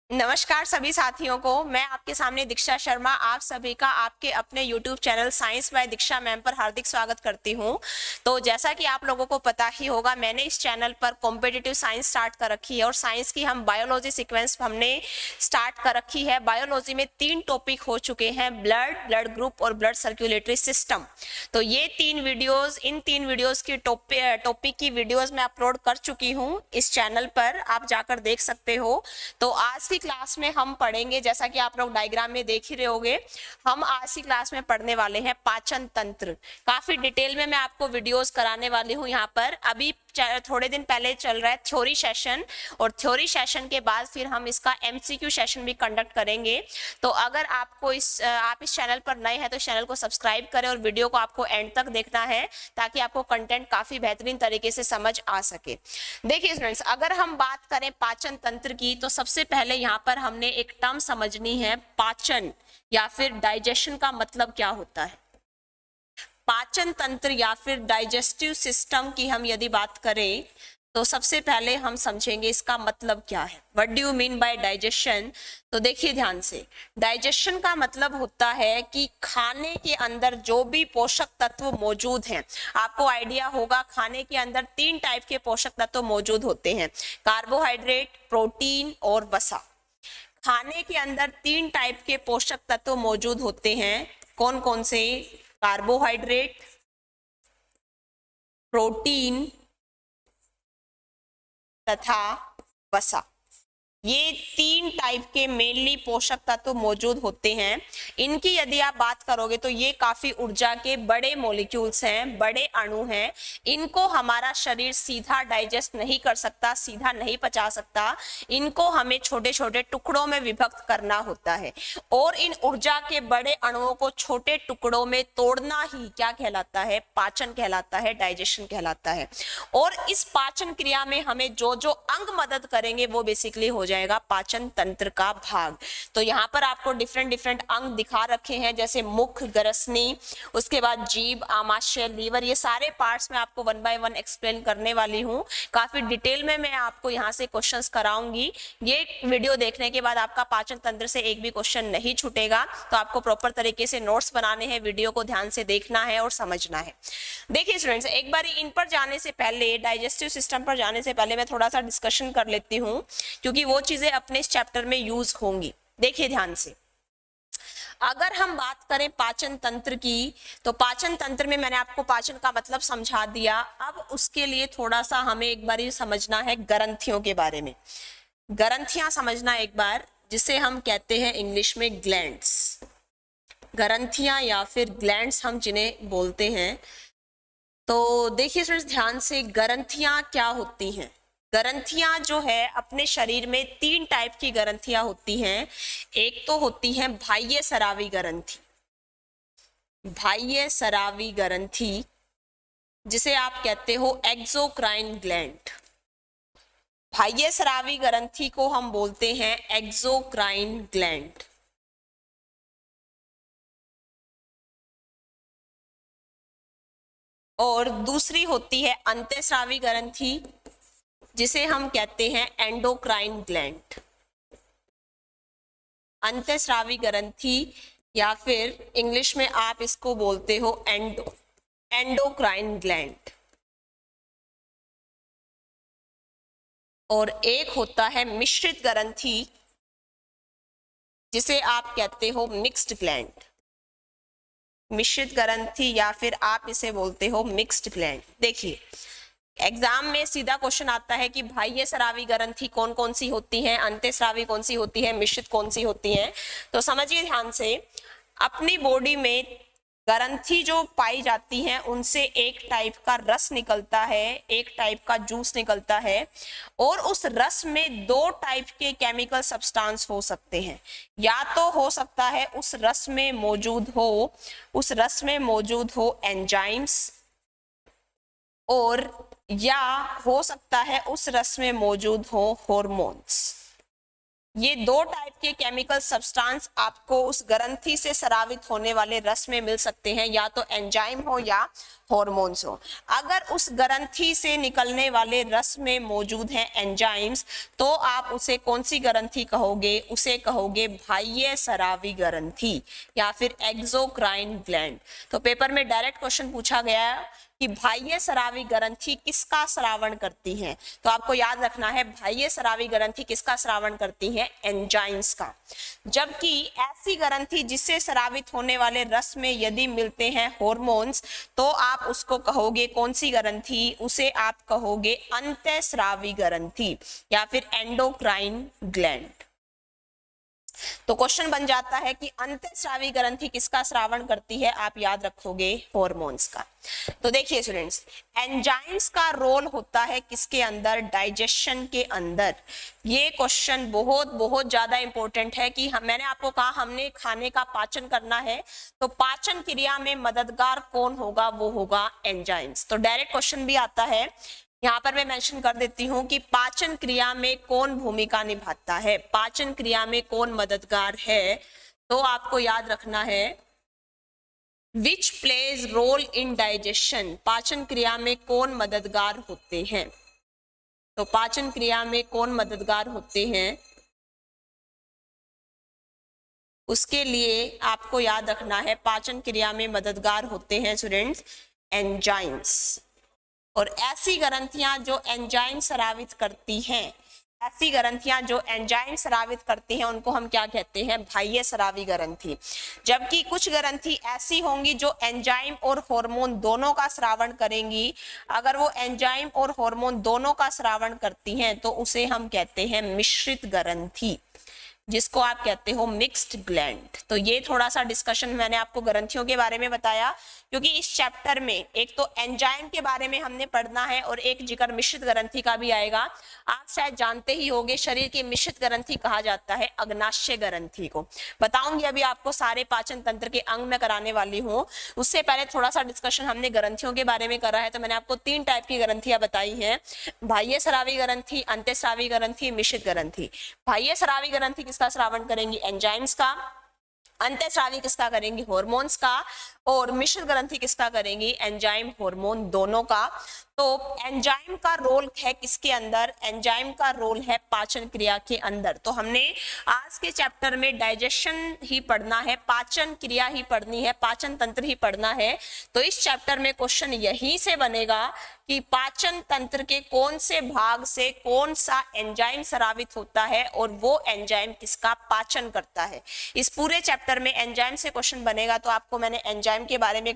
नमस्कार सभी साथियों को। मैं आपके सामने दीक्षा शर्मा आप सभी का आपके अपने YouTube channel science by Diksha ma'am पर हार्दिक स्वागत करती हूं। तो जैसा कि आप लोगों को पता ही होगा, मैंने इस चैनल पर कॉम्पिटिटिव साइंस स्टार्ट कर रखी है और साइंस की हम बायोलॉजी सीक्वेंस हमने स्टार्ट कर रखी है। बायोलॉजी में 3 टॉपिक हो चुके हैं, ब्लड ग्रुप और ब्लड सर्कुलेटरी सिस्टम। तो ये 3 वीडियोज, इन 3 वीडियोज की टॉपिक की वीडियोज मैं अपलोड कर चुकी हूँ इस चैनल पर, आप जाकर देख सकते हो। तो आज की क्लास में हम पढ़ेंगे, जैसा कि आप लोग डायग्राम में देख ही रहे होंगे, हम आज की क्लास में पढ़ने वाले हैं पाचन तंत्र। काफी डिटेल में मैं आपको वीडियोस कराने वाली हूं। यहाँ पर अभी थोड़े दिन पहले चल रहा है थ्योरी सेशन, और थ्योरी सेशन के बाद फिर हम इसका एमसीक्यू सेशन भी कंडक्ट करेंगे। तो अगर आपको आप इस चैनल पर नए हैं तो चैनल को सब्सक्राइब करें और वीडियो को आपको एंड तक देखना है ताकि आपको कंटेंट काफी बेहतरीन तरीके से समझ आ सके। देखिए स्टूडेंट्स, अगर हम बात करें पाचन तंत्र की तो सबसे पहले यहाँ पर हमने एक टर्म समझनी है, पाचन या फिर डाइजेशन का मतलब क्या होता है। पाचन तंत्र या फिर डाइजेस्टिव सिस्टम की हम यदि बात करें तो सबसे पहले हम समझेंगे इसका मतलब क्या है। What do you mean by digestion? तो देखिए ध्यान से, डाइजेशन का मतलब होता है कि खाने के अंदर जो भी पोषक तत्व मौजूद हैं, आपको आइडिया होगा खाने के अंदर 3 टाइप के पोषक तत्व मौजूद होते हैं, कार्बोहाइड्रेट, प्रोटीन और वसा। खाने के अंदर 3 टाइप के पोषक तत्व मौजूद होते हैं। कौन कौन से? कार्बोहाइड्रेट, प्रोटीन तथा वसा। ये 3 टाइप के मेनली पोषक तत्व मौजूद होते हैं। इनकी यदि आप बात करोगे तो ये काफी ऊर्जा के बड़े मॉलिक्यूल्स हैं, बड़े अणु हैं। इनको हमारा शरीर सीधा डाइजेस्ट नहीं कर सकता, सीधा नहीं पचा सकता। इनको हमें छोटे छोटे टुकड़ों में विभक्त करना होता है, और इन ऊर्जा के बड़े अणुओं को छोटे टुकड़ों में तोड़ना ही क्या कहलाता है? पाचन कहलाता है, डाइजेशन कहलाता है। और इस पाचन क्रिया में हमें जो जो अंग मदद करेंगे वो बेसिकली हो जाएगा पाचन तंत्र का भाग। तो यहाँ पर आपको डिफरेंट अंग दिखा रखे हैं, जैसे मुख, ग्रसनी, उसके बाद जीभ, आमाशय, लीवर। ये सारे पार्ट्स मैं आपको 1 बाय 1 एक्सप्लेन करने वाली हूँ। काफी डिटेल में मैं आपको यहाँ से क्वेश्चंस कराऊंगी। ये वीडियो देखने के बाद आपका पाचन तंत्र से एक भी क्वेश्चन नहीं छूटेगा। तो आपको प्रॉपर तरीके से नोट्स बनाने हैं, वीडियो को ध्यान से देखना है और समझना है। देखिए स्टूडेंट्स, एक बार इन पर जाने से पहले, डाइजेस्टिव सिस्टम पर जाने से पहले मैं थोड़ा सा डिस्कशन कर लेती हूँ, क्योंकि वो चीजें अपने इस चैप्टर में यूज होंगी। देखिए ध्यान से, अगर हम बात करें पाचन तंत्र की तो पाचन तंत्र में मैंने आपको पाचन का मतलब समझा दिया। अब उसके लिए थोड़ा सा हमें एक बार ये समझना है ग्रंथियों के बारे में। ग्रंथियां समझना एक बार, जिसे हम कहते हैं इंग्लिश में ग्लैंड्स। ग्रंथियां या फिर ग्लैंड्स हम जिन्हें बोलते हैं। तो देखिए स्टूडेंट्स ध्यान से, ग्रंथियां क्या होती हैं। ग्रंथियां जो है अपने शरीर में 3 टाइप की ग्रंथियां होती हैं। एक तो होती है बाह्य स्रावी ग्रंथि, बाह्य स्रावी ग्रंथि जिसे आप कहते हो एक्सोक्राइन ग्लैंड। बाह्य स्रावी ग्रंथि को हम बोलते हैं एक्सोक्राइन ग्लैंड। और दूसरी होती है अंतःस्रावी ग्रंथि जिसे हम कहते हैं एंडोक्राइन ग्लैंड। अंतःस्रावी ग्रंथि या फिर इंग्लिश में आप इसको बोलते हो एंडोक्राइन ग्लैंड। और एक होता है मिश्रित ग्रंथि जिसे आप कहते हो मिक्स्ड ग्लैंड। मिश्रित ग्रंथि या फिर आप इसे बोलते हो मिक्स्ड ग्लैंड। देखिए एग्जाम में सीधा क्वेश्चन आता है कि बाह्य स्रावी ग्रंथि कौन कौन सी होती हैं, अंतःस्रावी कौन सी होती है, मिश्रित कौन सी होती हैं। तो समझिए ध्यान से, अपनी बॉडी में ग्रंथि जो पाई जाती हैं उनसे एक टाइप का रस निकलता है, एक टाइप का जूस निकलता है, और उस रस में 2 टाइप के केमिकल सब्सटेंस हो सकते हैं। या तो हो सकता है उस रस में मौजूद हो एंजाइम्स, और या हो सकता है उस रस में मौजूद हो हॉर्मोन्स। ये दो टाइप के केमिकल सब्सटेंस आपको उस ग्रंथि से स्रावित होने वाले रस में मिल सकते हैं, या तो एंजाइम हो या हॉर्मोन्स हो। अगर उस ग्रंथि से निकलने वाले रस में मौजूद हैं एंजाइम्स, तो आप उसे कौन सी ग्रंथि कहोगे? उसे कहोगे बाह्य स्रावी ग्रंथि या फिर एक्सोक्राइन ग्लैंड। तो पेपर में डायरेक्ट क्वेश्चन पूछा गया कि बाह्य स्रावी ग्रंथि किसका स्रावण करती है, तो आपको याद रखना है बाह्य स्रावी ग्रंथि किसका स्रावण करती है? एंजाइम्स का। जबकि ऐसी ग्रंथि जिससे स्रावित होने वाले रस में यदि मिलते हैं हॉर्मोन्स, तो आप उसको कहोगे कौन सी ग्रंथि? उसे आप कहोगे अंतःस्रावी ग्रंथि या फिर एंडोक्राइन ग्लैंड। तो क्वेश्चन बन जाता है कि अंतःस्रावी ग्रंथि किसका स्रावण करती है? आप याद रखोगे हॉर्मोन्स का। तो देखिए स्टूडेंट्स, एंजाइम्स का रोल होता है किसके अंदर? डाइजेशन के अंदर। ये क्वेश्चन बहुत बहुत ज्यादा इंपॉर्टेंट है कि मैंने आपको कहा हमने खाने का पाचन करना है, तो पाचन क्रिया में मददगार कौन होगा? वो होगा एंजाइम्स। तो डायरेक्ट क्वेश्चन भी आता है, यहाँ पर मैं मेंशन कर देती हूँ कि पाचन क्रिया में कौन भूमिका निभाता है, पाचन क्रिया में कौन मददगार है। तो आपको याद रखना है which plays role in digestion, पाचन क्रिया में कौन मददगार होते हैं। तो पाचन क्रिया में कौन मददगार होते हैं, उसके लिए आपको याद रखना है पाचन क्रिया में मददगार होते हैं स्टूडेंट्स एंजाइम्स। और ऐसी ग्रंथियां जो एंजाइम स्रावित करती हैं, ऐसी ग्रंथियां जो एंजाइम स्रावित करती हैं, उनको हम क्या कहते हैं? बाह्य स्रावी ग्रंथि। जबकि कुछ ग्रंथि ऐसी होंगी जो एंजाइम और हार्मोन दोनों का स्रावण करेंगी। अगर वो एंजाइम और हार्मोन दोनों का स्रावण करती हैं, तो उसे हम कहते हैं मिश्रित ग्रंथि, जिसको आप कहते हो मिक्स्ड ग्लैंड। तो ये थोड़ा सा डिस्कशन मैंने आपको ग्रंथियों के बारे में बताया, क्योंकि इस चैप्टर में एक तो एंजाइम के बारे में हमने पढ़ना है और एक जिक्र मिश्रित ग्रंथि का भी आएगा। आप शायद जानते ही होंगे शरीर की मिश्रित ग्रंथि कहा जाता है अग्नाशय ग्रंथि को। बताऊंगी अभी आपको, सारे पाचन तंत्र के अंग में कराने वाली हूँ। उससे पहले थोड़ा सा डिस्कशन हमने ग्रंथियों के बारे में करा है। तो मैंने आपको 3 टाइप की ग्रंथियां बताई हैं, बाह्य स्रावी ग्रंथि, अंतःस्रावी ग्रंथि, मिश्रित ग्रंथि। बाह्य स्रावी ग्रंथि किसका स्रावण करेंगी? एंजाइम्स का। अंतःस्रावी किसका करेंगी? हॉर्मोन्स का। और मिश्रित ग्रंथि किसका करेंगी? एंजाइम हार्मोन दोनों का। तो एंजाइम का रोल है किसके अंदर? एंजाइम का रोल है पाचन क्रिया के अंदर। तो हमने आज के चैप्टर में डाइजेशन ही पढ़ना है, पाचन क्रिया ही पढ़नी है, पाचन तंत्र ही पढ़ना है। तो इस चैप्टर में क्वेश्चन यहीं से बनेगा कि पाचन तंत्र के कौन से भाग से कौन सा एंजाइम स्रावित होता है और वो एंजाइम किसका पाचन करता है। इस पूरे चैप्टर में एंजाइम से क्वेश्चन बनेगा। तो आपको मैंने एंजाइम के बारे में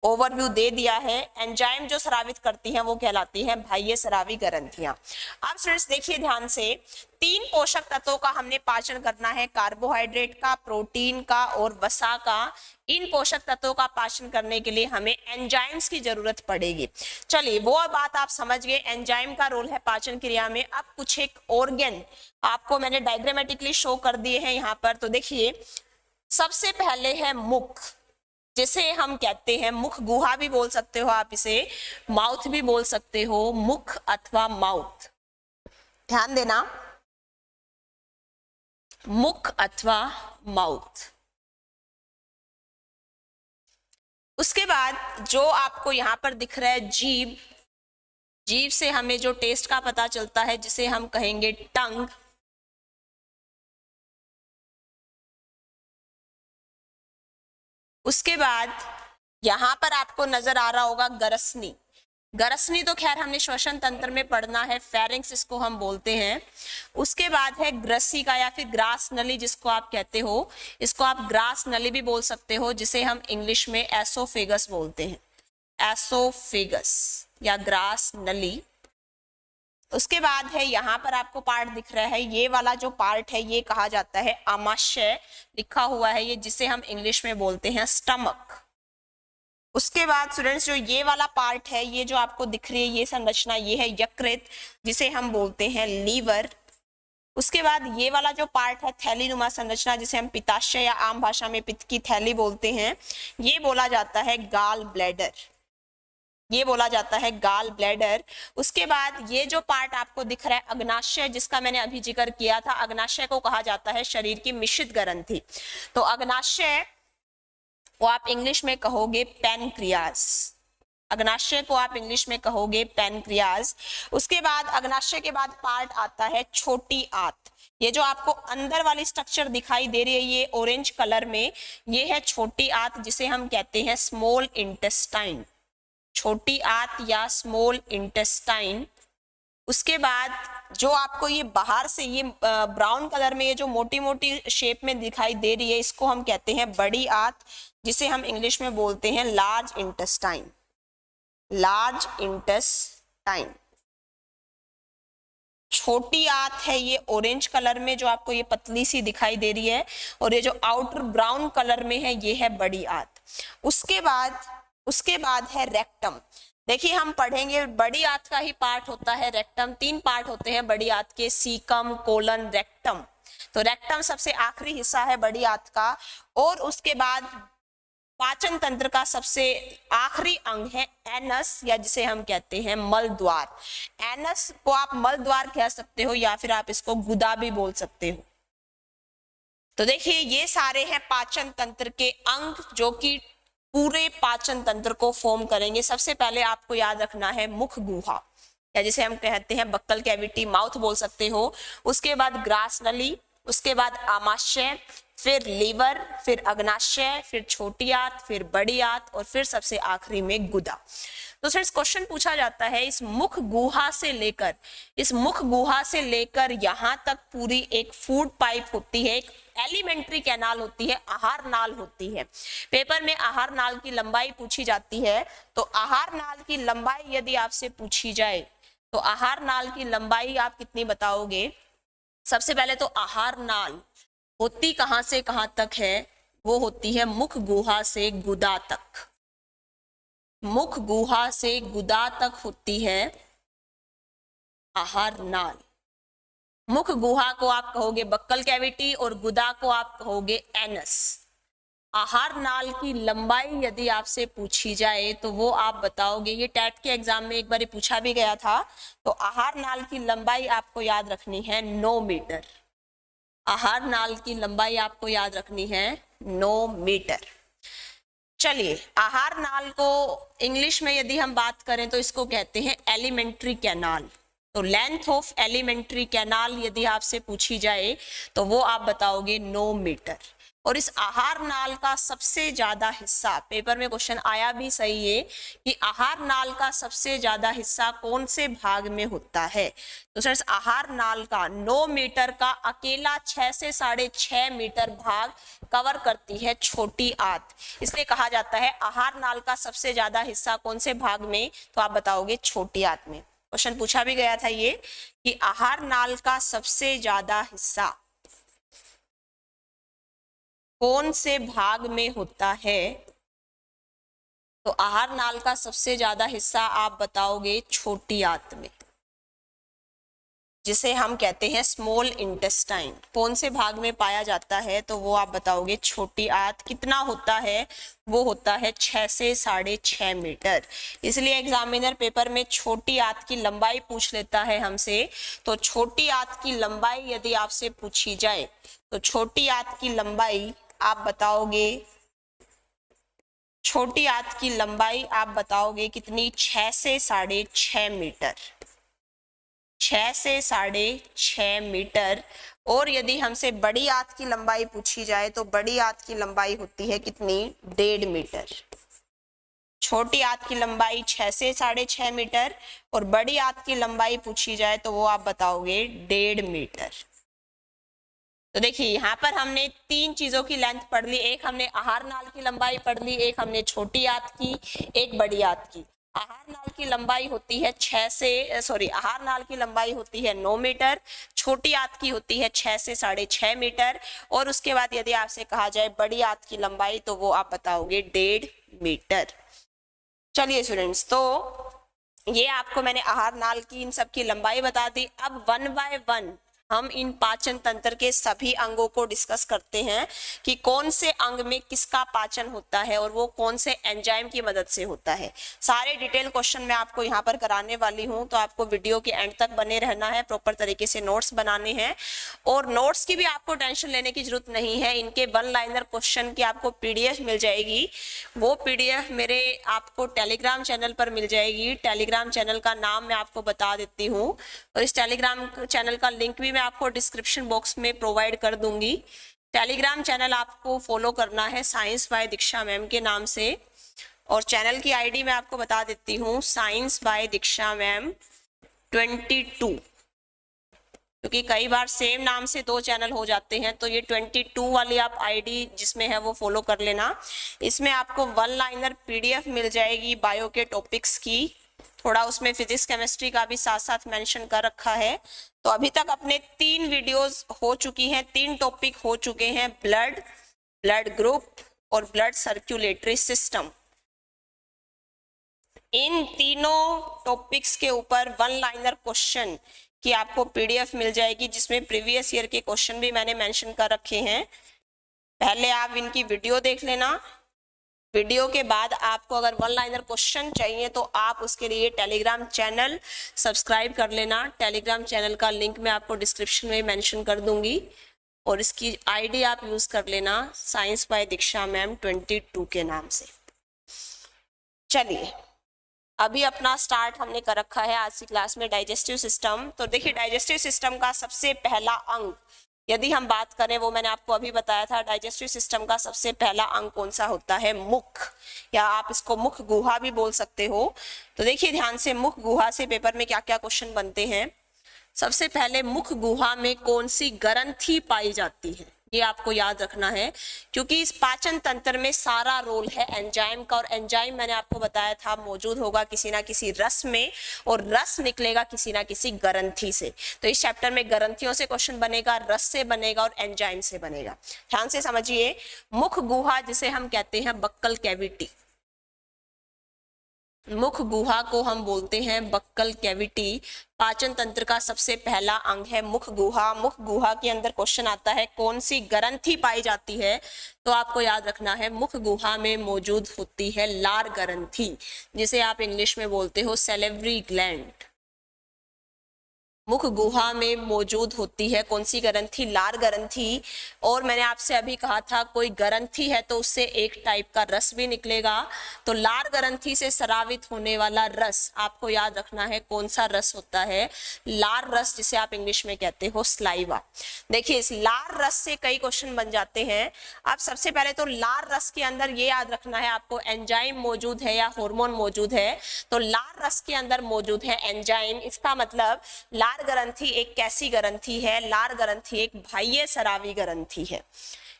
ओवरव्यू दे दिया है। एंजाइम जो स्रावित करती हैं वो कहलाती हैं बाह्य स्रावी ग्रंथियां। अब स्टूडेंट्स देखिए ध्यान से, 3 पोषक तत्वों का हमने पाचन करना है, कार्बोहाइड्रेट का, प्रोटीन का और वसा का। इन पोषक तत्वों का पाचन करने के लिए हमें एंजाइम्स की जरूरत पड़ेगी। चलिए वो बात आप समझ गए, एंजाइम का रोल है पाचन क्रिया में। अब कुछ एक ऑर्गन आपको मैंने डायग्रामेटिकली शो कर दिए हैं यहाँ पर। तो देखिए, सबसे पहले है मुख, जिसे हम कहते हैं मुख गुहा भी बोल सकते हो आप, इसे माउथ भी बोल सकते हो, मुख अथवा माउथ। ध्यान देना, मुख अथवा माउथ। उसके बाद जो आपको यहाँ पर दिख रहा है जीभ, जीभ से हमें जो टेस्ट का पता चलता है जिसे हम कहेंगे टंग। उसके बाद यहां पर आपको नजर आ रहा होगा गरसनी। गरसनी तो खैर हमने श्वसन तंत्र में पढ़ना है, फेरिंक्स इसको हम बोलते हैं। उसके बाद है ग्रसिका या फिर ग्रास नली जिसको आप कहते हो, इसको आप ग्रास नली भी बोल सकते हो, जिसे हम इंग्लिश में एसोफेगस बोलते हैं, एसोफेगस या ग्रास नली। उसके बाद है यहाँ पर आपको पार्ट दिख रहा है, ये वाला जो पार्ट है ये कहा जाता है आमाशय, लिखा हुआ है ये, जिसे हम इंग्लिश में बोलते हैं स्टमक। उसके बाद स्टूडेंट्स जो ये वाला पार्ट है, ये जो आपको दिख रही है ये संरचना, ये है यकृत, जिसे हम बोलते हैं लीवर। उसके बाद ये वाला जो पार्ट है थैली नुमा संरचना, जिसे हम पित्ताशय या आम भाषा में पित्त की थैली बोलते हैं, ये बोला जाता है गाल ब्लैडर। ये बोला जाता है गाल ब्लैडर। उसके बाद ये जो पार्ट आपको दिख रहा है अग्नाशय, जिसका मैंने अभी जिक्र किया था, अग्नाशय को कहा जाता है शरीर की मिश्रित ग्रंथि। तो अग्नाशय को आप इंग्लिश में कहोगे पैनक्रियाज, अग्नाशय को आप इंग्लिश में कहोगे पैनक्रियाज। उसके बाद अग्नाशय के बाद पार्ट आता है छोटी आंत। ये जो आपको अंदर वाली स्ट्रक्चर दिखाई दे रही है ये ऑरेंज कलर में, ये है छोटी आंत, जिसे हम कहते हैं स्मॉल इंटेस्टाइन, छोटी आंत या स्मॉल इंटेस्टाइन। उसके बाद जो आपको ये बाहर से ये ब्राउन कलर में ये जो मोटी मोटी शेप में दिखाई दे रही है, इसको हम कहते हैं बड़ी आंत, जिसे हम इंग्लिश में बोलते हैं लार्ज इंटेस्टाइन, लार्ज इंटेस्टाइन। छोटी आंत है ये ऑरेंज कलर में जो आपको ये पतली सी दिखाई दे रही है, और ये जो आउटर ब्राउन कलर में है ये है बड़ी आंत। उसके बाद है रेक्टम। देखिए हम पढ़ेंगे बड़ी आंत का ही पार्ट होता है रेक्टम। 3 पार्ट होते हैं बड़ी आंत के, सीकम, कोलन, रेक्टम। तो रेक्टम सबसे आखिरी हिस्सा है बड़ी आंत का। और उसके बाद पाचन तंत्र का सबसे आखिरी अंग है एनस, या जिसे हम कहते हैं मल द्वार। एनस को आप मल द्वार कह सकते हो या फिर आप इसको गुदा भी बोल सकते हो। तो देखिए ये सारे हैं पाचन तंत्र के अंग जो कि पूरे पाचन तंत्र को फॉर्म करेंगे। सबसे पहले आपको याद रखना है मुख गुहा, या जिसे हम कहते हैं बक्कल कैविटी, माउथ बोल सकते हो। उसके बाद ग्रास नली, उसके बाद आमाशय, फिर लीवर, फिर अग्नाशय, फिर छोटी आंत, फिर बड़ी आंत, और फिर सबसे आखिरी में गुदा। तो फ्रेंड्स क्वेश्चन पूछा जाता है इस मुख गुहा से लेकर यहाँ तक पूरी एक फूड पाइप होती है, एक एलिमेंट्री कैनाल होती है, आहार नाल होती है। पेपर में आहार नाल की लंबाई पूछी जाती है। तो आहार नाल की लंबाई यदि आपसे पूछी जाए तो आहार नाल की लंबाई आप कितनी बताओगे? सबसे पहले तो आहार नाल होती कहां से कहां तक है? वो होती है मुख गुहा से गुदा तक, मुख गुहा से गुदा तक होती है आहार नाल। मुख गुहा को आप कहोगे बक्कल कैविटी और गुदा को आप कहोगे एनस। आहार नाल की लंबाई यदि आपसे पूछी जाए तो वो आप बताओगे, ये टेट के एग्जाम में एक बार पूछा भी गया था। तो आहार नाल की लंबाई आपको याद रखनी है 9 मीटर। आहार नाल की लंबाई आपको याद रखनी है 9 मीटर। चलिए आहार नाल को इंग्लिश में यदि हम बात करें तो इसको कहते हैं एलिमेंट्री कैनाल। तो लेंथ ऑफ एलिमेंट्री कैनाल यदि आपसे पूछी जाए तो वो आप बताओगे 9 मीटर। और इस आहार नाल का सबसे ज्यादा हिस्सा, पेपर में क्वेश्चन आया भी सही है कि आहार नाल का सबसे ज्यादा हिस्सा कौन से भाग में होता है? तो सर आहार नाल का 9 मीटर का अकेला 6 से 6.5 मीटर भाग कवर करती है छोटी आंत। इसलिए कहा जाता है आहार नाल का सबसे ज्यादा हिस्सा कौन से भाग में? तो आप बताओगे छोटी आंत में। क्वेश्चन पूछा भी गया था ये कि आहार नाल का सबसे ज्यादा हिस्सा कौन से भाग में होता है? तो आहार नाल का सबसे ज्यादा हिस्सा आप बताओगे छोटी आंत में, जिसे हम कहते हैं स्मॉल इंटेस्टाइन। कौन से भाग में पाया जाता है? तो वो आप बताओगे छोटी आंत। कितना होता है? वो होता है 6 से 6.5 मीटर। इसलिए एग्जामिनर पेपर में छोटी आंत की लंबाई पूछ लेता है हमसे। तो छोटी आंत की लंबाई यदि आपसे पूछी जाए तो छोटी आंत की लंबाई आप बताओगे, छोटी आंत की लंबाई आप बताओगे कितनी? 6 से 6.5 मीटर, 6 से 6.5 मीटर। और यदि हमसे बड़ी आंत की लंबाई पूछी जाए तो बड़ी आंत की लंबाई होती है कितनी? 1.5 मीटर। छोटी आंत की लंबाई 6 से 6.5 मीटर और बड़ी आंत की लंबाई पूछी जाए तो वो आप बताओगे 1.5 मीटर। तो देखिए यहाँ पर हमने 3 चीजों की लेंथ पढ़ ली। एक हमने आहार नाल की लंबाई पढ़ ली, एक हमने छोटी आंत की, एक बड़ी आंत की। आहार नाल की लंबाई होती है आहार नाल की लंबाई होती है 9 मीटर, छोटी आंत की होती है 6 से 6.5 मीटर। और उसके बाद यदि आपसे कहा जाए बड़ी आंत की लंबाई तो वो आप बताओगे 1.5 मीटर। चलिए स्टूडेंट्स, तो ये आपको मैंने आहार नाल की इन सब की लंबाई बता दी। अब 1 बाय 1 हम इन पाचन तंत्र के सभी अंगों को डिस्कस करते हैं कि कौन से अंग में किसका पाचन होता है और वो कौन से एंजाइम की मदद से होता है। सारे डिटेल क्वेश्चन मैं आपको यहाँ पर कराने वाली हूँ, तो आपको वीडियो के एंड तक बने रहना है, प्रॉपर तरीके से नोट्स बनाने हैं। और नोट्स की भी आपको टेंशन लेने की जरूरत नहीं है, इनके वन लाइनर क्वेश्चन की आपको पीडीएफ मिल जाएगी। वो पीडीएफ मेरे आपको टेलीग्राम चैनल पर मिल जाएगी। टेलीग्राम चैनल का नाम मैं आपको बता देती हूँ, और इस टेलीग्राम चैनल का लिंक भी मैं आपको डिस्क्रिप्शन बॉक्स में प्रोवाइड कर दूंगी। टेलीग्राम चैनल आपको फॉलो करना है साइंस बाय दीक्षा मैम के नाम से, और चैनल की आईडी मैं आपको बता देती हूँ, साइंस बाय दीक्षा मैम 22, क्योंकि कई बार सेम नाम से 2 चैनल हो जाते हैं, तो ये 22 वाली आप आईडी जिसमें है वो फॉलो कर लेना। इसमें आपको वन लाइनर पीडीएफ मिल जाएगी बायो के टॉपिक्स की, थोड़ा उसमें फिजिक्स केमिस्ट्री का भी साथ साथ मेंशन कर रखा है। तो अभी तक अपने 3 वीडियोस हो चुकी हैं, 3 टॉपिक हो चुके हैं, ब्लड, ब्लड ग्रुप और ब्लड सर्कुलेटरी सिस्टम। इन तीनों टॉपिक्स के ऊपर वन लाइनर क्वेश्चन की आपको पीडीएफ मिल जाएगी, जिसमें प्रीवियस ईयर के क्वेश्चन भी मैंने मेंशन कर रखे हैं। पहले आप इनकी वीडियो देख लेना, वीडियो के बाद आपको अगर वन लाइनर क्वेश्चन चाहिए तो आप उसके लिए टेलीग्राम चैनल सब्सक्राइब कर लेना। टेलीग्राम चैनल का लिंक मैं आपको डिस्क्रिप्शन में मेंशन कर दूंगी, और इसकी आईडी आप यूज कर लेना साइंस बाय दीक्षा मैम 22 के नाम से। चलिए, अभी अपना स्टार्ट हमने कर रखा है आज की क्लास में डाइजेस्टिव सिस्टम। तो देखिए, डाइजेस्टिव सिस्टम का सबसे पहला अंग यदि हम बात करें, वो मैंने आपको अभी बताया था, डाइजेस्टिव सिस्टम का सबसे पहला अंग कौन सा होता है? मुख, या आप इसको मुख गुहा भी बोल सकते हो। तो देखिए ध्यान से, मुख गुहा से पेपर में क्या क्या क्वेश्चन बनते हैं। सबसे पहले, मुख गुहा में कौन सी ग्रंथि पाई जाती है, ये आपको याद रखना है, क्योंकि इस पाचन तंत्र में सारा रोल है एंजाइम का, और एंजाइम मैंने आपको बताया था मौजूद होगा किसी ना किसी रस में, और रस निकलेगा किसी ना किसी ग्रंथि से। तो इस चैप्टर में ग्रंथियों से क्वेश्चन बनेगा, रस से बनेगा और एंजाइम से बनेगा। ध्यान से समझिए, मुख गुहा जिसे हम कहते हैं बक्कल कैविटी, मुख गुहा को हम बोलते हैं बक्कल कैविटी। पाचन तंत्र का सबसे पहला अंग है मुख गुहा। मुख गुहा के अंदर क्वेश्चन आता है कौन सी ग्रंथि पाई जाती है, तो आपको याद रखना है मुख गुहा में मौजूद होती है लार ग्रंथि, जिसे आप इंग्लिश में बोलते हो सैलिवरी ग्लैंड। मुख गुहा में मौजूद होती है कौन सी ग्रंथि? लार ग्रंथि। और मैंने आपसे अभी कहा था कोई ग्रंथि है तो उससे एक टाइप का रस भी निकलेगा, तो लार ग्रंथि से स्रावित होने वाला रस आपको याद रखना है कौन सा रस होता है? लार रस, जिसे आप इंग्लिश में कहते हो स्लाइवा। देखिए, इस लार रस से कई क्वेश्चन बन जाते हैं। आप सबसे पहले तो लार रस के अंदर ये याद रखना है आपको, एंजाइम मौजूद है या हार्मोन मौजूद है। तो लार रस के अंदर मौजूद है एंजाइम, इसका मतलब लार ग्रंथि एक कैसी ग्रंथि है? लार ग्रंथि एक बाह्य स्रावी ग्रंथि है।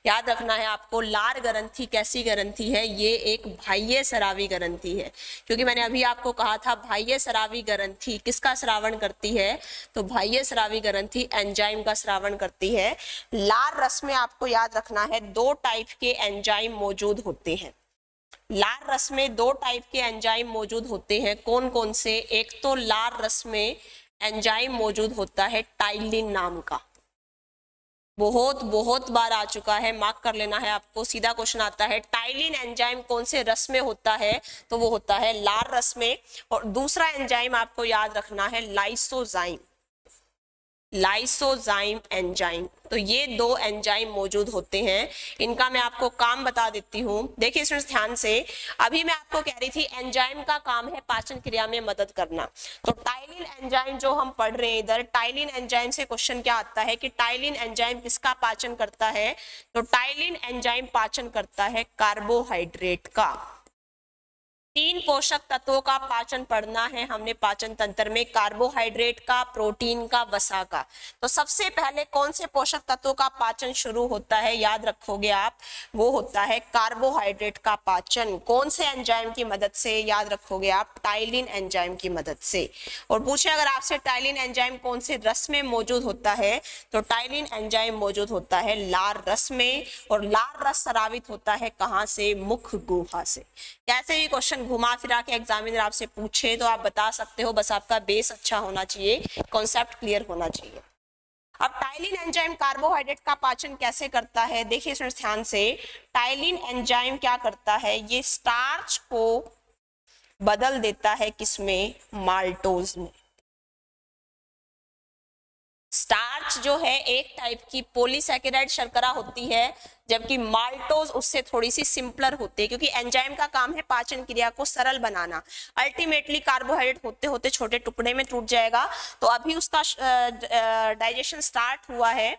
याद रखना है आपको, लार ग्रंथि कैसी ग्रंथि है? ये एक बाह्य स्रावी ग्रंथि है, क्योंकि मैंने अभी आपको कहा था बाह्य स्रावी ग्रंथि किसका स्रावण करती है? तो बाह्य स्रावी ग्रंथि एंजाइम का स्रावण करती है। लार रस में आपको याद रखना है 2 टाइप के एंजाइम मौजूद होते हैं। लार रस में 2 टाइप के एंजाइम मौजूद होते हैं। कौन कौन से? एक तो लार रस में एंजाइम मौजूद होता है टाइलिन नाम का, बहुत बार आ चुका है, मार्क कर लेना है आपको। सीधा क्वेश्चन आता है टाइलिन एंजाइम कौन से रस में होता है? तो वो होता है लार रस में। और दूसरा एंजाइम आपको याद रखना है लाइसोजाइम, लाइसोजाइम एंजाइम। तो ये 2 एंजाइम मौजूद होते हैं। इनका मैं आपको काम बता देती हूँ। देखिए स्टूडेंट्स ध्यान से, अभी मैं आपको कह रही थी एंजाइम का काम है पाचन क्रिया में मदद करना। तो टाइलिन एंजाइम जो हम पढ़ रहे हैं इधर, टाइलिन एंजाइम से क्वेश्चन क्या आता है कि टाइलिन एंजाइम किसका पाचन करता है? तो टाइलिन एंजाइम पाचन करता है कार्बोहाइड्रेट का। 3 पोषक तत्वों का पाचन पढ़ना है हमने पाचन तंत्र में, कार्बोहाइड्रेट का, प्रोटीन का, वसा का। तो सबसे पहले कौन से पोषक तत्वों का पाचन शुरू होता है? याद रखोगे आप, वो होता है कार्बोहाइड्रेट का पाचन। कौन से एंजाइम की मदद से? याद रखोगे आप, टाइलिन एंजाइम की मदद से। और पूछे अगर आपसे टाइलिन एंजाइम कौन से रस में मौजूद होता है, तो टाइलिन एंजाइम मौजूद होता है लार रस में। और लार रस स्रावित होता है कहाँ से? मुख गुहा से। कैसे भी क्वेश्चन घुमा फिरा के एग्जामिनर आपसे पूछे तो आप बता सकते हो, बस आपका बेस अच्छा होना चाहिए, कॉन्सेप्ट क्लियर होना चाहिए। अब टाइलिन एंजाइम कार्बोहाइड्रेट का पाचन कैसे करता है, देखिए स्टूडेंट्स ध्यान से। टाइलिन एंजाइम क्या करता है, ये स्टार्च को बदल देता है किसमें, माल्टोज में। स्टार्च जो है एक टाइप की पॉलीसैकेराइड शर्करा होती है, जबकि माल्टोज उससे थोड़ी सी सिंपलर होती है, क्योंकि एंजाइम का काम है पाचन क्रिया को सरल बनाना। अल्टीमेटली कार्बोहाइड्रेट होते होते छोटे टुकड़े में टूट जाएगा। तो अभी उसका डाइजेशन स्टार्ट हुआ है।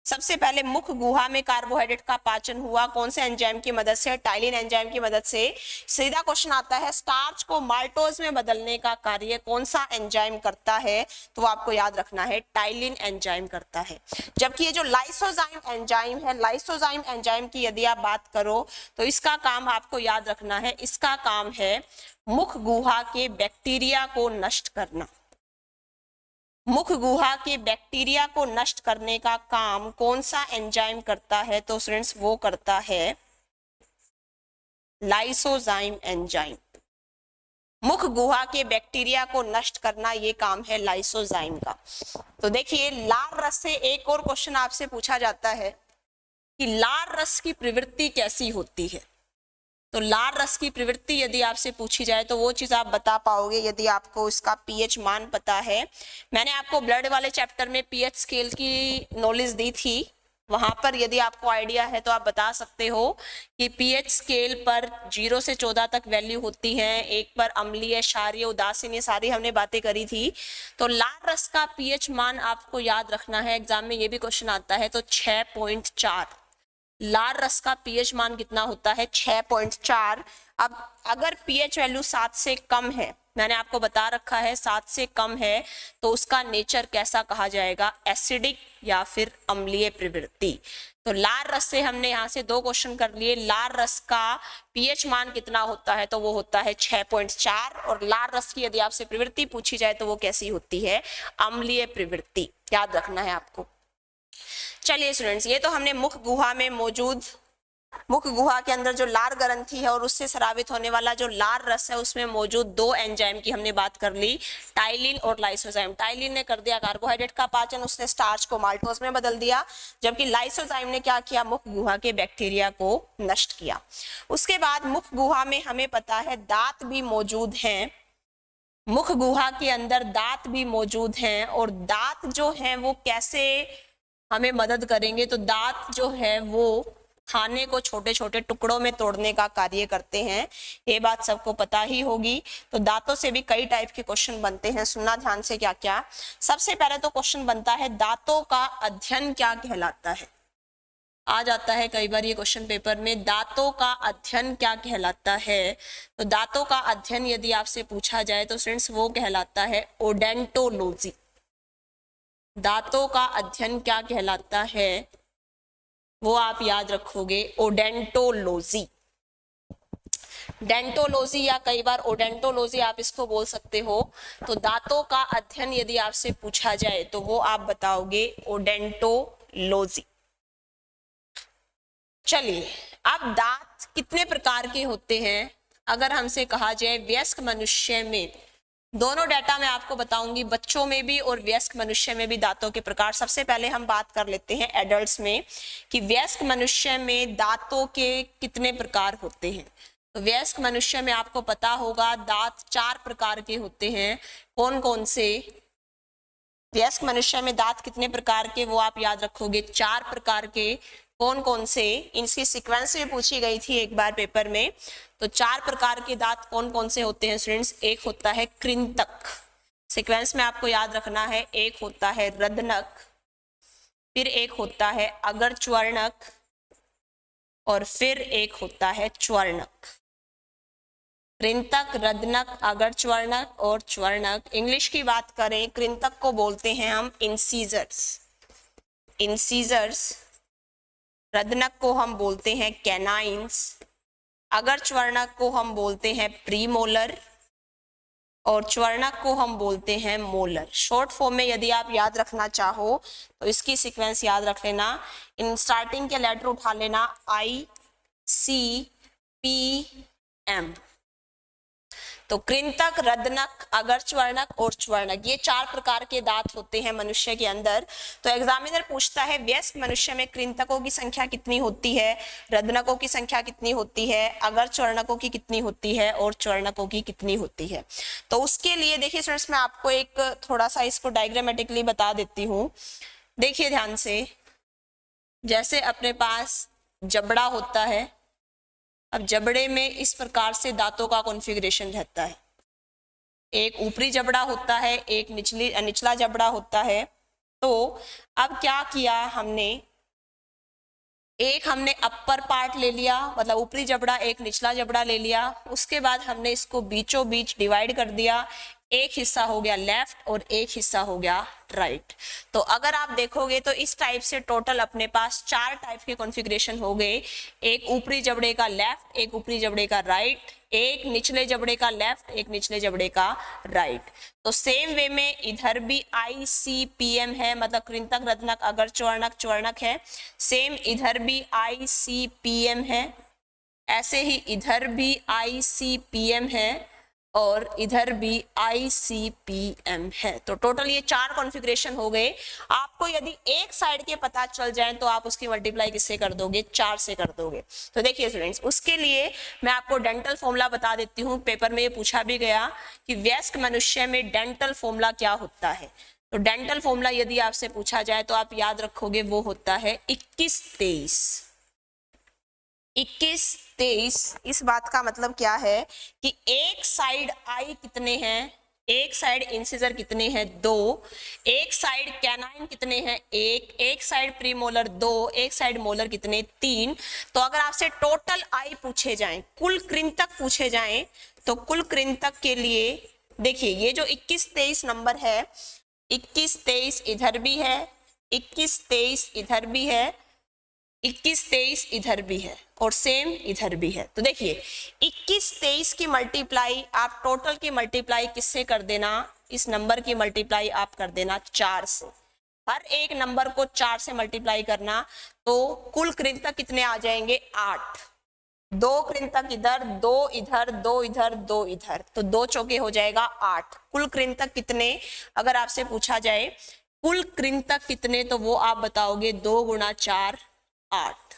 सबसे पहले मुख गुहा में कार्बोहाइड्रेट का पाचन हुआ, कौन से एंजाइम की मदद से, टाइलिन एंजाइम की मदद से। सीधा क्वेश्चन आता है, स्टार्च को माल्टोज में बदलने का कार्य कौन सा एंजाइम करता है, तो आपको याद रखना है टाइलिन एंजाइम करता है। जबकि ये जो लाइसोजाइम एंजाइम है, लाइसोजाइम एंजाइम की यदि आप बात करो तो इसका काम आपको याद रखना है, इसका काम है मुख गुहा के बैक्टीरिया को नष्ट करना। मुख गुहा के बैक्टीरिया को नष्ट करने का काम कौन सा एंजाइम करता है, तो स्टूडेंट्स वो करता है लाइसोजाइम एंजाइम। मुख गुहा के बैक्टीरिया को नष्ट करना ये काम है लाइसोजाइम का। तो देखिए लार रस से एक और क्वेश्चन आपसे पूछा जाता है कि लार रस की प्रवृत्ति कैसी होती है। तो लार रस की प्रवृत्ति यदि आपसे पूछी जाए तो वो चीज आप बता पाओगे यदि आपको इसका पीएच मान पता है। मैंने आपको ब्लड वाले चैप्टर में पीएच स्केल की नॉलेज दी थी, वहां पर यदि आपको आइडिया है तो आप बता सकते हो कि पीएच स्केल पर 0 से 14 तक वैल्यू होती है, एक पर अम्लीय, क्षारीय, उदासीन, ये सारी हमने बातें करी थी। तो लार रस का पीएच मान आपको याद रखना है, एग्जाम में ये भी क्वेश्चन आता है, तो 6.4। लार रस का पीएच मान कितना होता है, 6.4। अब अगर पीएच वैल्यू 7 से कम है, मैंने आपको बता रखा है 7 से कम है, तो उसका नेचर कैसा कहा जाएगा, एसिडिक या फिर अम्लीय प्रवृत्ति। तो लार रस से हमने यहाँ से 2 क्वेश्चन कर लिए। लार रस का पीएच मान कितना होता है, तो वो होता है 6.4। और लार रस की यदि आपसे प्रवृत्ति पूछी जाए तो वो कैसी होती है, अम्लीय प्रवृत्ति, याद रखना है आपको। चलिए स्टूडेंट्स, ये तो हमने मुख गुहा में मौजूद, मुख गुहा के अंदर जो लार ग्रंथि है और उससे स्रावित होने वाला जो लार रस है उसमें मौजूद 2 एंजाइम की हमने बात कर ली, टाइलिन और लाइसोजाइम। टाइलिन ने कर दिया कार्बोहाइड्रेट का पाचन, उसने स्टार्च को माल्टोज में बदल दिया, जबकि लाइसोजाइम ने क्या किया, मुख गुहा के बैक्टीरिया को नष्ट किया। उसके बाद मुख गुहा में हमें पता है दांत भी मौजूद हैं, मुख गुहा के अंदर दांत भी मौजूद हैं, और दांत जो है वो कैसे हमें मदद करेंगे, तो दांत जो है वो खाने को छोटे छोटे टुकड़ों में तोड़ने का कार्य करते हैं, ये बात सबको पता ही होगी। तो दांतों से भी कई टाइप के क्वेश्चन बनते हैं, सुनना ध्यान से क्या क्या। सबसे पहले तो क्वेश्चन बनता है दांतों का अध्ययन क्या कहलाता है, आ जाता है कई बार ये क्वेश्चन पेपर में, दांतों का अध्ययन क्या कहलाता है। तो दांतों का अध्ययन यदि आपसे पूछा जाए तो स्टूडेंट्स वो कहलाता है ओडेंटोलॉजी। दांतों का अध्ययन क्या कहलाता है, वो आप याद रखोगे, ओडेंटोलॉजी। डेंटोलॉजी या कई बार ओडेंटोलॉजी आप इसको बोल सकते हो। तो दांतों का अध्ययन यदि आपसे पूछा जाए तो वो आप बताओगे ओडेंटोलॉजी। चलिए, अब दांत कितने प्रकार के होते हैं, अगर हमसे कहा जाए वयस्क मनुष्य में, दोनों डाटा मैं आपको बताऊंगी, बच्चों में भी और वयस्क मनुष्य में भी दांतों के प्रकार। सबसे पहले हम बात कर लेते हैं एडल्ट्स में कि वयस्क मनुष्य में दांतों के कितने प्रकार होते हैं। तो वयस्क मनुष्य में आपको पता होगा दांत 4 प्रकार के होते हैं। कौन कौन से, वयस्क मनुष्य में दांत कितने प्रकार के, वो आप याद रखोगे, 4 प्रकार के। कौन कौन से, इनकी सीक्वेंस में पूछी गई थी एक बार पेपर में। तो 4 प्रकार के दांत कौन कौन से होते हैं स्टूडेंट्स, एक होता है कृंतक, सीक्वेंस में आपको याद रखना है, एक होता है रदनक, फिर एक होता है अगरच्वर्णक, और फिर एक होता है च्वर्णक। कृंतक, रदनक, अगरच्वर्णक और च्वर्णक। इंग्लिश की बात करें, कृंतक को बोलते हैं हम इंसीजर्स, इंसीजर्स। रदनक को हम बोलते हैं कैनाइन्स, अगरच्वर्णक को हम बोलते हैं प्रीमोलर, और च्वर्णक को हम बोलते हैं मोलर। शॉर्ट फॉर्म में यदि आप याद रखना चाहो तो इसकी सीक्वेंस याद रख लेना, इन स्टार्टिंग के लेटर उठा लेना, I, C, P, M। तो कृंतक, रदनक, अगरच्वर्णक और च्वर्णक, ये 4 प्रकार के दांत होते हैं मनुष्य के अंदर। तो एग्जामिनर पूछता है वयस्क मनुष्य में कृंतकों की संख्या कितनी होती है, रदनकों की संख्या कितनी होती है, अगरच्वर्णकों की कितनी होती है और च्वर्णकों की कितनी होती है। तो उसके लिए देखिए स्टूडेंट्स, मैं आपको एक थोड़ा सा इसको डायग्रामेटिकली बता देती हूँ। देखिए ध्यान से, जैसे अपने पास जबड़ा होता है, अब जबड़े में इस प्रकार से दांतों का कॉन्फ़िगरेशन रहता है, एक ऊपरी जबड़ा होता है, एक निचला जबड़ा होता है। तो अब क्या किया हमने, एक हमने अपर पार्ट ले लिया, मतलब ऊपरी जबड़ा, एक निचला जबड़ा ले लिया, उसके बाद हमने इसको बीचों बीच डिवाइड कर दिया, एक हिस्सा हो गया लेफ्ट और एक हिस्सा हो गया राइट। तो अगर आप देखोगे तो इस टाइप से टोटल अपने पास 4 टाइप के कॉन्फ़िगरेशन हो गए, एक ऊपरी जबड़े का लेफ्ट, एक ऊपरी जबड़े का राइट, एक निचले जबड़े का लेफ्ट, एक निचले जबड़े का राइट। तो सेम वे में इधर भी ICPM है, मतलब कृंतक, रदनक, अगरच्वर्णक, च्वर्णक है। सेम इधर भी ICPM है, ऐसे ही इधर भी ICPM है और इधर भी ICPM है। तो टोटल ये 4 कॉन्फ़िगरेशन हो गए। आपको यदि एक साइड के पता चल जाए तो आप उसकी मल्टीप्लाई किससे कर दोगे, 4 से कर दोगे। तो देखिए स्टूडेंट्स, उसके लिए मैं आपको डेंटल फॉर्मूला बता देती हूँ। पेपर में ये पूछा भी गया कि वयस्क मनुष्य में डेंटल फॉर्मूला क्या होता है। तो डेंटल फॉर्मूला यदि आपसे पूछा जाए तो आप याद रखोगे, वो होता है 21-23। 21-23, इस बात का मतलब क्या है कि एक साइड आई कितने हैं, एक साइड इंसिजर कितने हैं, 2, एक साइड कैनाइन कितने हैं, एक साइड प्रीमोलर 2, एक साइड मोलर कितने, 3। तो अगर आपसे टोटल आई पूछे जाएं, कुल कृंतक पूछे जाएं, तो कुल कृंतक के लिए देखिए ये जो 21-23 नंबर है, 21-23 इधर भी है, 21-23 इधर भी है, 21-23 इधर भी है और सेम इधर भी है। तो देखिए 21-23 की मल्टीप्लाई आप टोटल की मल्टीप्लाई किससे कर देना, इस नंबर की मल्टीप्लाई आप कर देना 4 से। हर एक नंबर को 4 से मल्टीप्लाई करना, तो कुल कृंतक कितने आ जाएंगे, 8। 2 कृंतक इधर, 2 इधर, 2 इधर, 2 इधर, तो 2 चौके हो जाएगा 8। कुल कृंतक कितने, अगर आपसे पूछा जाए कुल कृंतक कितने, तो वो आप बताओगे 2 गुणा 4 8।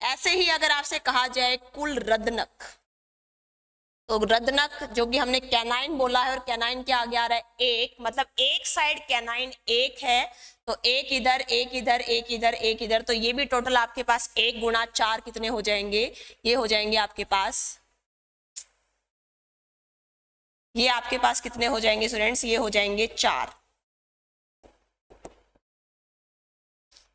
ऐसे ही अगर आपसे कहा जाए कुल रदनक, तो रदनक जो कि हमने कैनाइन बोला है और कैनाइन के आगे आ रहा है 1, मतलब एक साइड कैनाइन 1 है, तो एक इधर, एक इधर, एक इधर, एक इधर, तो ये भी टोटल आपके पास 1 गुणा 4 कितने हो जाएंगे, ये हो जाएंगे आपके पास, ये आपके पास कितने हो जाएंगे स्टूडेंट्स, ये हो जाएंगे 4।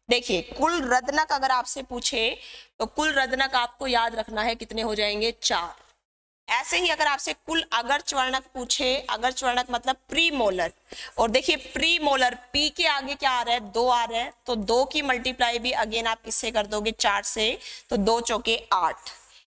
देखिए कुल रदनक अगर आपसे पूछे तो कुल रदनक आपको याद रखना है कितने हो जाएंगे, 4। ऐसे ही अगर आपसे कुल अगरच्वर्णक पूछे, अगरच्वर्णक मतलब प्री मोलर, और देखिए प्री मोलर पी के आगे क्या आ रहा है, 2 आ रहा है, तो 2 की मल्टीप्लाई भी अगेन आप किससे कर दोगे, 4 से, तो 2 चौके 8।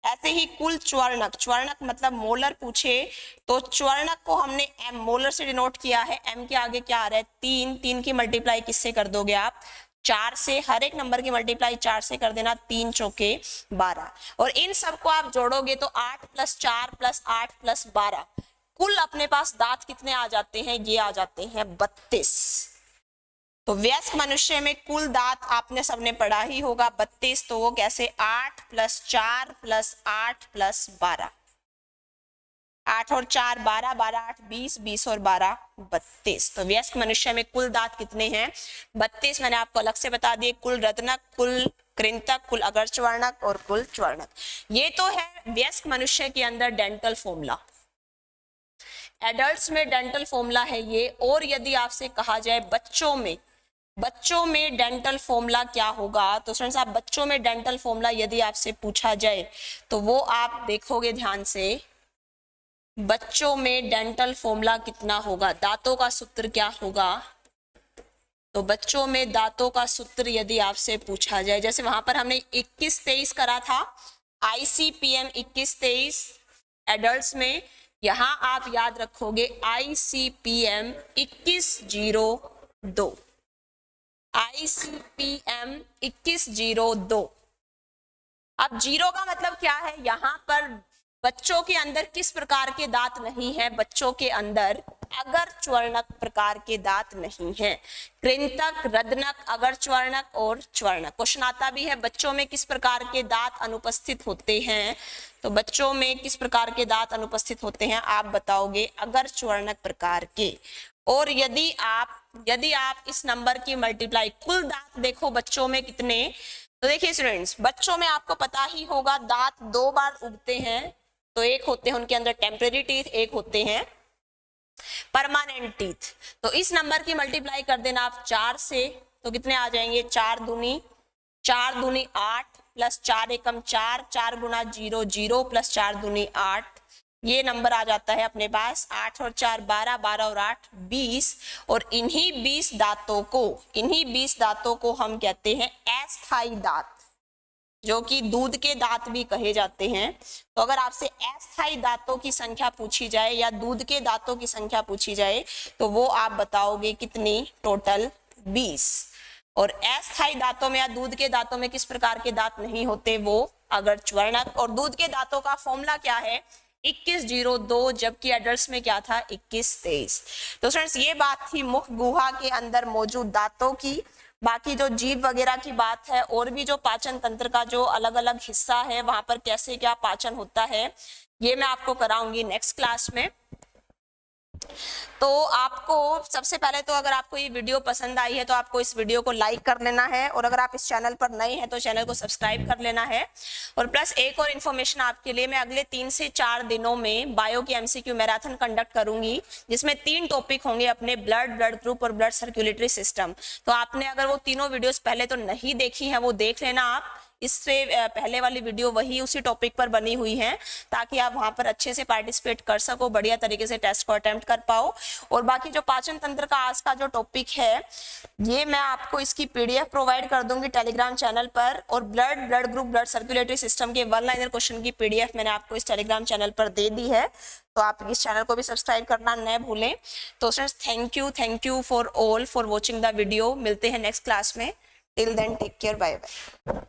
ऐसे ही कुल च्वर्णक, च्वर्णक मतलब मोलर पूछे, तो च्वर्णक को हमने एम मोलर से डिनोट किया है, एम के आगे क्या आ रहा है, 3, 3 की मल्टीप्लाई किससे कर दोगे आप, 4 से। हर एक नंबर की मल्टीप्लाई 4 से कर देना, 3 चौके 12, और इन सबको आप जोड़ोगे तो 8 + 4 + 8 + 12, कुल अपने पास दांत कितने आ जाते हैं, ये आ जाते हैं 32। तो वयस्क मनुष्य में कुल दांत आपने सबने पढ़ा ही होगा 32, तो वो कैसे, 8 + 4 + 8 + 12, 8 और 4 12, 12 8 20, 20 और 12 32। तो वयस्क मनुष्य में कुल दांत कितने हैं, 32। मैंने आपको अलग से बता दिए, कुल रदनक, कुल कृंतक, कुल अगरच्वर्णक और कुल च्वर्णक। ये तो है वयस्क मनुष्य के अंदर डेंटल फॉर्मूला। एडल्ट्स में डेंटल फॉर्मूला है ये। और यदि आपसे कहा जाए बच्चों में डेंटल फॉर्मूला क्या होगा, तो फ्रेंड्स आप बच्चों में डेंटल फॉर्मूला यदि आपसे पूछा जाए तो वो आप देखोगे ध्यान से, बच्चों में डेंटल फॉर्मूला कितना होगा, दांतों का सूत्र क्या होगा। तो बच्चों में दांतों का सूत्र यदि आपसे पूछा जाए, जैसे वहां पर हमने 21-23 करा था, ICPM 21-23 एडल्ट्स में, यहां आप याद रखोगे ICPM 2102, ICPM 2102। अब जीरो का मतलब क्या है, यहां पर बच्चों के अंदर किस प्रकार के दांत नहीं है? बच्चों के अंदर अगरच्वर्णक प्रकार के दांत नहीं है। कृंतक, रदनक, अगरच्वर्णक और च्वर्णक। क्वेश्चन आता भी है बच्चों में किस प्रकार के दांत अनुपस्थित होते हैं? तो बच्चों में किस प्रकार के दांत अनुपस्थित होते हैं? आप बताओगे अगरच्वर्णक प्रकार के। और यदि आप इस नंबर की मल्टीप्लाई, कुल दांत देखो बच्चों में कितने, तो देखिए स्टूडेंट्स, बच्चों में आपको पता ही होगा दांत 2 बार उगते हैं। तो एक होते हैं उनके अंदर टेम्परेरी टीथ, एक होते हैं परमानेंट टीथ। तो इस नंबर की मल्टीप्लाई कर देना आप 4 से, तो कितने आ जाएंगे? 4 दूनी 8 प्लस 4 एकम 4, 4 गुना 0 0 प्लस 4 दूनी 8, ये नंबर आ जाता है अपने पास। 8 और 4 12, 12 और 8 20। और इन्हीं 20 दांतों को हम कहते हैं अस्थायी दांत, जो कि दूध के दांत भी कहे जाते हैं। तो अगर आपसे अस्थायी दांतों की संख्या पूछी जाए या दूध के दांतों की संख्या पूछी जाए तो वो आप बताओगे कितनी? टोटल 20। और अस्थायी दांतों में या दूध के दांतों में किस प्रकार के दांत नहीं होते? वो अगरच्वर्णक। और दूध के दांतों का फॉर्मूला क्या है? 2102, जबकि एडल्ट्स में क्या था? 2123। तो फ्रेंड्स, ये बात थी मुख गुहा के अंदर मौजूद दांतों की। बाकी जो जीभ वगैरह की बात है, और भी जो पाचन तंत्र का जो अलग अलग हिस्सा है वहां पर कैसे क्या पाचन होता है, ये मैं आपको कराऊंगी नेक्स्ट क्लास में। तो आपको सबसे पहले तो अगर आपको ये वीडियो पसंद आई है तो आपको इस वीडियो को लाइक कर लेना है, और अगर आप इस चैनल पर नए हैं तो चैनल को सब्सक्राइब कर लेना है। और प्लस एक और इन्फॉर्मेशन आपके लिए, मैं अगले 3 से 4 दिनों में बायो की एमसीक्यू मैराथन कंडक्ट करूंगी, जिसमें 3 टॉपिक होंगे अपने, ब्लड ग्रुप और ब्लड सर्कुलेटरी सिस्टम। तो आपने अगर वो तीनों वीडियोस पहले तो नहीं देखी है वो देख लेना आप। इससे पहले वाली वीडियो वही उसी टॉपिक पर बनी हुई है, ताकि आप वहां पर अच्छे से पार्टिसिपेट कर सको, बढ़िया तरीके से टेस्ट को अटेम्प्ट कर पाओ। और बाकी जो पाचन तंत्र का आज का जो टॉपिक है, ये मैं आपको इसकी पीडीएफ प्रोवाइड कर दूंगी टेलीग्राम चैनल पर। और blood group blood circulatory system के 1 लाइनर क्वेश्चन की पीडीएफ मैंने आपको इस टेलीग्राम चैनल पर दे दी है, तो आप इस चैनल को भी सब्सक्राइब करना न भूलें। तो friends, thank you for all for watching the video. मिलते हैं नेक्स्ट क्लास में। Till then take care, bye bye.